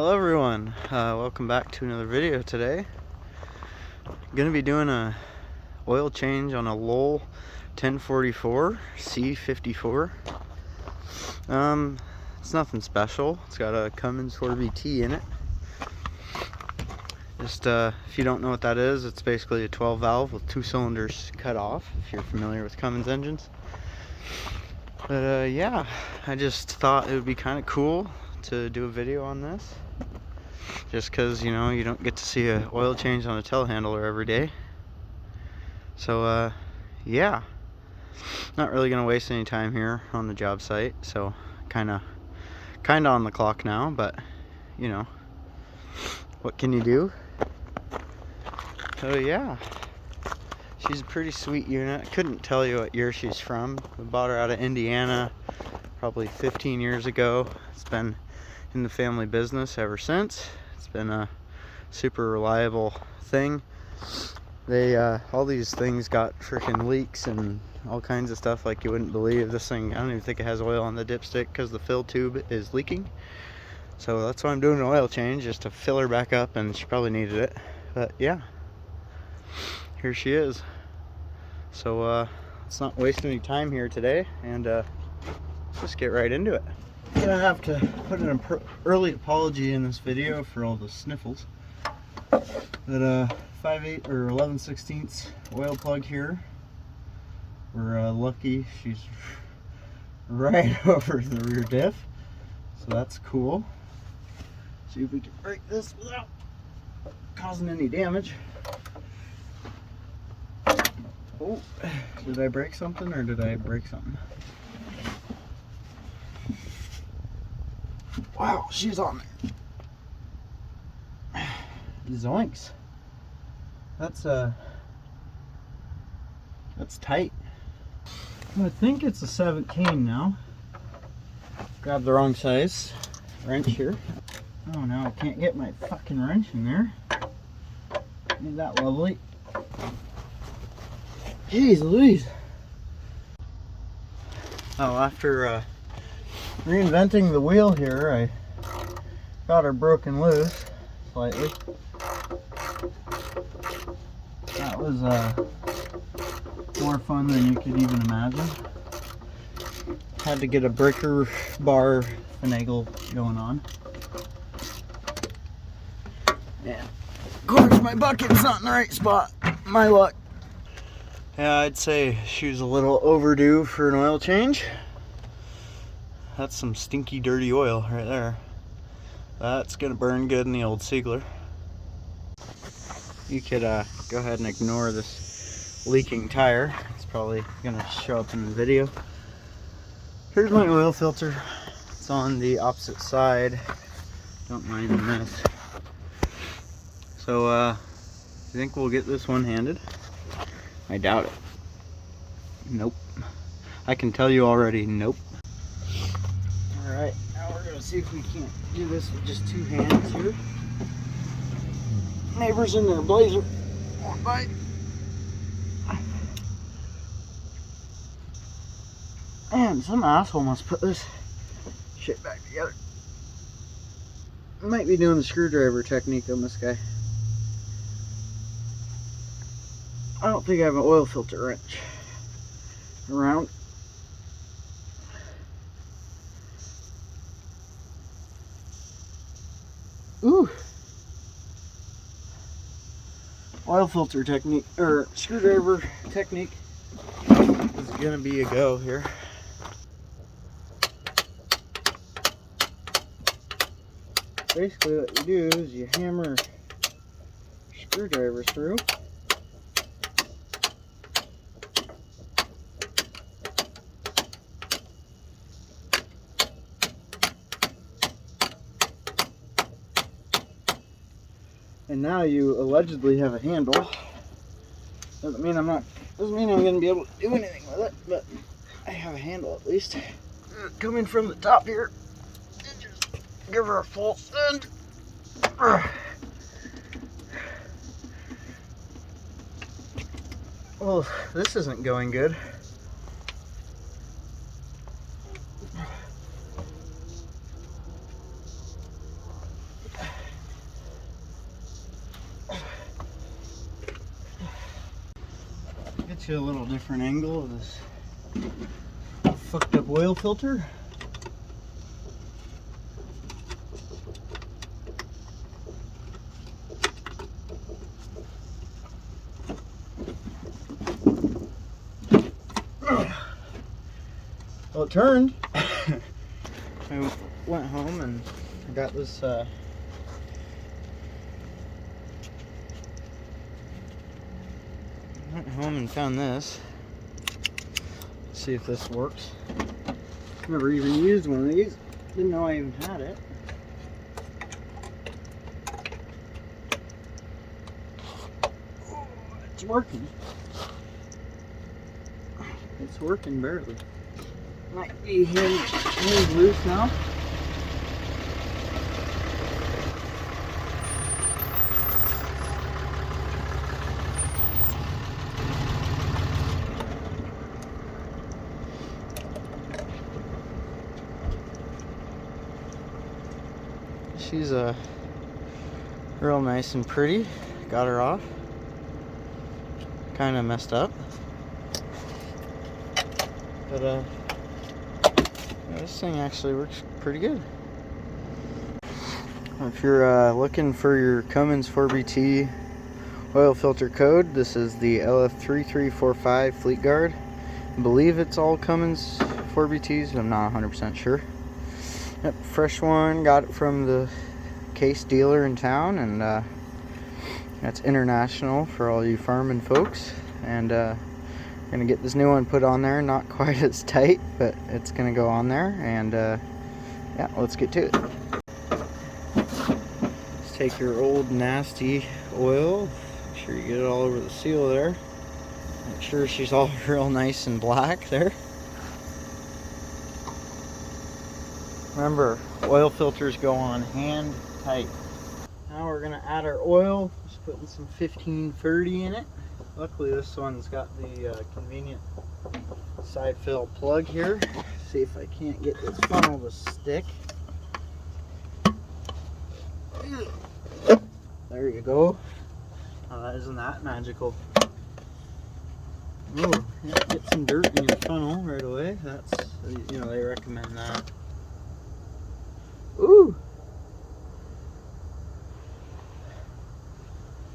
Hello everyone, welcome back to another video today. I'm going to be doing a oil change on a Lull 1044 C54. It's nothing special. It's got a Cummins 4VT in it. Just if you don't know what that is, it's basically a 12 valve with 2 cylinders cut off, if you're familiar with Cummins engines. But yeah, I just thought it would be kind of cool to do a video on this, just because, you know, you don't get to see a oil change on a telehandler every day. So yeah, not really gonna waste any time here on the job site. So kind of on the clock now, but you know, what can you do? So yeah, she's a pretty sweet unit. I couldn't tell you what year she's from. We bought her out of Indiana probably 15 years ago. It's been in the family business ever since. It's been a super reliable thing. They all these things got freaking leaks and all kinds of stuff like you wouldn't believe. This thing, I don't even think it has oil on the dipstick because the fill tube is leaking. So that's why I'm doing an oil change, just to fill her back up, and she probably needed it. But yeah, here she is. So let's not waste any time here today, and just get right into it. I'm gonna have to put an early apology in this video for all the sniffles. But 5/8 or 11/16 oil plug here. We're lucky she's right over the rear diff, so that's cool. See if we can break this without causing any damage. Oh, did I break something or did I break something? Wow, she's on there. Zoinks. That's tight. I think it's a 17 now. Grabbed the wrong size wrench here. Oh no, I can't get my fucking wrench in there. Ain't that lovely? Jeez Louise. Oh, after reinventing the wheel here, I got her broken loose slightly. That was more fun than you could even imagine. Had to get a breaker bar finagle going on. Yeah, of course my bucket's not in the right spot. My luck. Yeah, I'd say she was a little overdue for an oil change. That's some stinky, dirty oil right there. That's gonna burn good in the old Siegler. You could go ahead and ignore this leaking tire. It's probably gonna show up in the video. Here's my oil filter. It's on the opposite side. Don't mind the mess. So you think we'll get this one-handed? I doubt it. Nope. I can tell you already, nope. Alright, now we're gonna see if we can't do this with just 2 hands here. Neighbors in their blazer. Walk by. Man, some asshole must put this shit back together. Might be doing the screwdriver technique on this guy. I don't think I have an oil filter wrench around. Ooh. Oil filter technique, or screwdriver technique, is gonna be a go here. Basically what you do is you hammer screwdriver through. And now you allegedly have a handle. Doesn't mean I'm gonna be able to do anything with it, but I have a handle at least. Coming from the top here, and just give her a full send. Well, this isn't going good. get you a little different angle of this fucked up oil filter. Well, it turned. I went home and I got this went home and found this. Let's see if this works. Never even used one of these. Didn't know I even had it. Oh, it's working. It's working barely. Might be hinge loose now. She's real nice and pretty. Got her off. Kind of messed up, but this thing actually works pretty good. If you're looking for your Cummins 4BT oil filter code, this is the LF3345 Fleet Guard. I believe it's all Cummins 4BTs, but I'm not 100% sure. Yep, fresh one. Got it from the Case dealer in town, and that's international for all you farming folks. And gonna get this new one put on there. Not quite as tight, but it's gonna go on there. And yeah, let's get to it. Let's take your old nasty oil. Make sure you get it all over the seal there. Make sure she's all real nice and black there. Remember, oil filters go on hand tight. Now we're gonna add our oil. Just putting some 1530 in it. Luckily this one's got the convenient side fill plug here. See if I can't get this funnel to stick. There you go. Isn't that magical? Oh, yeah, get some dirt in your funnel right away. That's, you know, they recommend that. Ooh!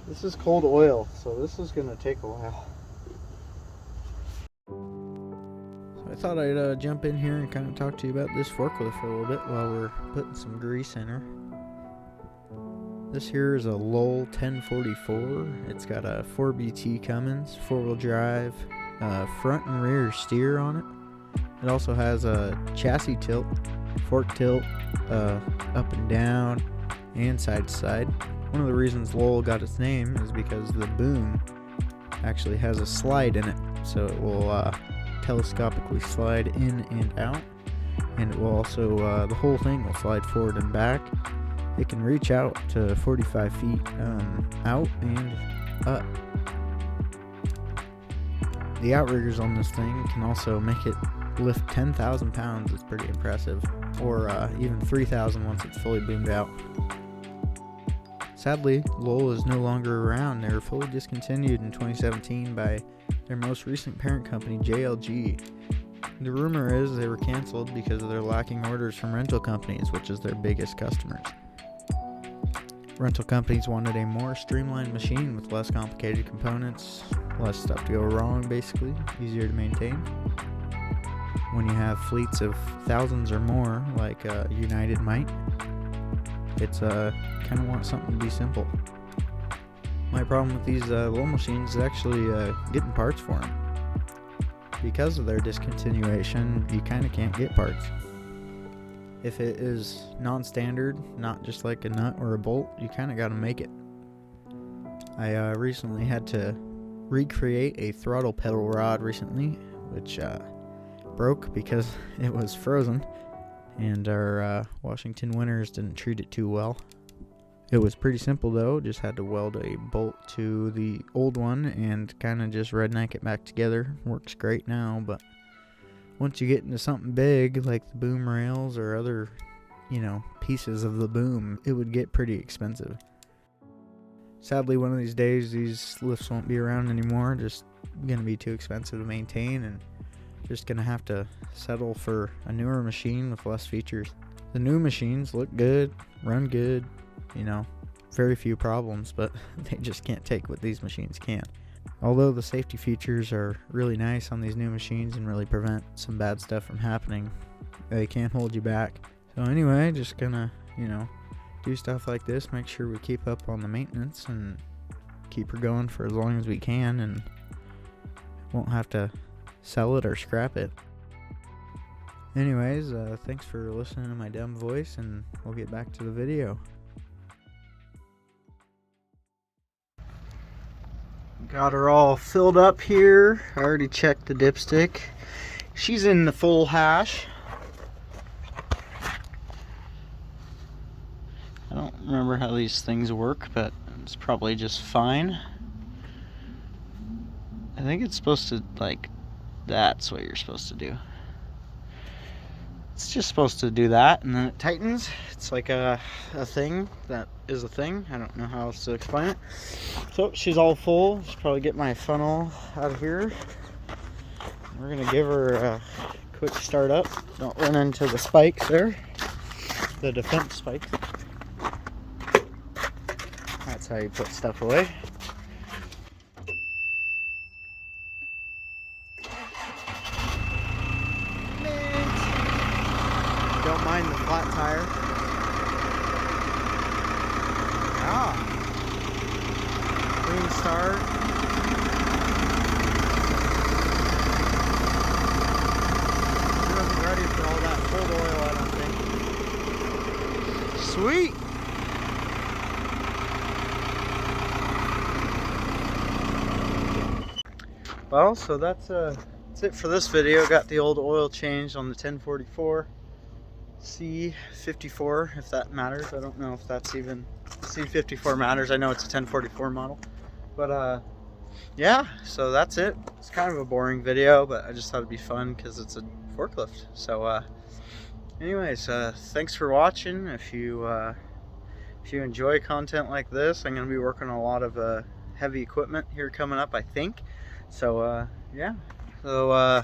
This is cold oil, so this is gonna take a while. So I thought I'd jump in here and kind of talk to you about this forklift for a little bit while we're putting some grease in her. This here is a Lull 1044. It's got a 4BT Cummins, 4-wheel drive, front and rear steer on it. It also has a chassis tilt, fork tilt, up and down, and side to side. One of the reasons Lull got its name is because the boom actually has a slide in it, so it will telescopically slide in and out, and it will also, the whole thing will slide forward and back. It can reach out to 45 feet out and up. The outriggers on this thing can also make it lift 10,000 pounds. It's pretty impressive, or even 3,000 once it's fully boomed out. Sadly, Lull is no longer around. They were fully discontinued in 2017 by their most recent parent company, JLG. The rumor is they were canceled because of their lacking orders from rental companies, which is their biggest customers. Rental companies wanted a more streamlined machine with less complicated components, less stuff to go wrong basically, easier to maintain. When you have fleets of thousands or more, like United might, it's kind of want something to be simple. My problem with these Lull machines is actually getting parts for them. Because of their discontinuation, you kind of can't get parts. If it is non-standard, not just like a nut or a bolt, you kind of got to make it. I recently had to recreate a throttle pedal rod recently, which broke because it was frozen, and our Washington winters didn't treat it too well. It was pretty simple though, just had to weld a bolt to the old one and kind of just redneck it back together. Works great now, but once you get into something big like the boom rails or other, pieces of the boom, it would get pretty expensive. Sadly, one of these days, these lifts won't be around anymore. Just going to be too expensive to maintain, and just going to have to settle for a newer machine with less features. The new machines look good, run good, you know, very few problems, but they just can't take what these machines can. Although the safety features are really nice on these new machines and really prevent some bad stuff from happening, they can't hold you back. So anyway, just gonna, you know, do stuff like this, make sure we keep up on the maintenance and keep her going for as long as we can, and won't have to sell it or scrap it. Anyways, thanks for listening to my dumb voice, and we'll get back to the video. Got her all filled up here. I already checked the dipstick. She's in the full hash. I don't remember how these things work, but it's probably just fine. I think it's supposed to, like, that's what you're supposed to do. It's just supposed to do that, and then it tightens. It's like a thing that is a thing. I don't know how else to explain it. So she's all full. Should probably get my funnel out of here. We're gonna give her a quick start up. Don't run into the spikes there, the defense spikes. That's how you put stuff away. Don't mind the flat tire. Ah, clean start. She wasn't ready for all that cold oil, I don't think. Sweet. Well, so that's it for this video. Got the old oil changed on the 1044. C54, if that matters. I don't know if that's even C54 matters. I know it's a 1044 model, but yeah, so that's it. It's kind of a boring video, but I just thought it'd be fun because it's a forklift. So anyways, thanks for watching. If you enjoy content like this, I'm gonna be working on a lot of heavy equipment here coming up, I think. So yeah, so I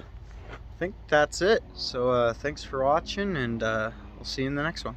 think that's it. So thanks for watching, and we'll see you in the next one.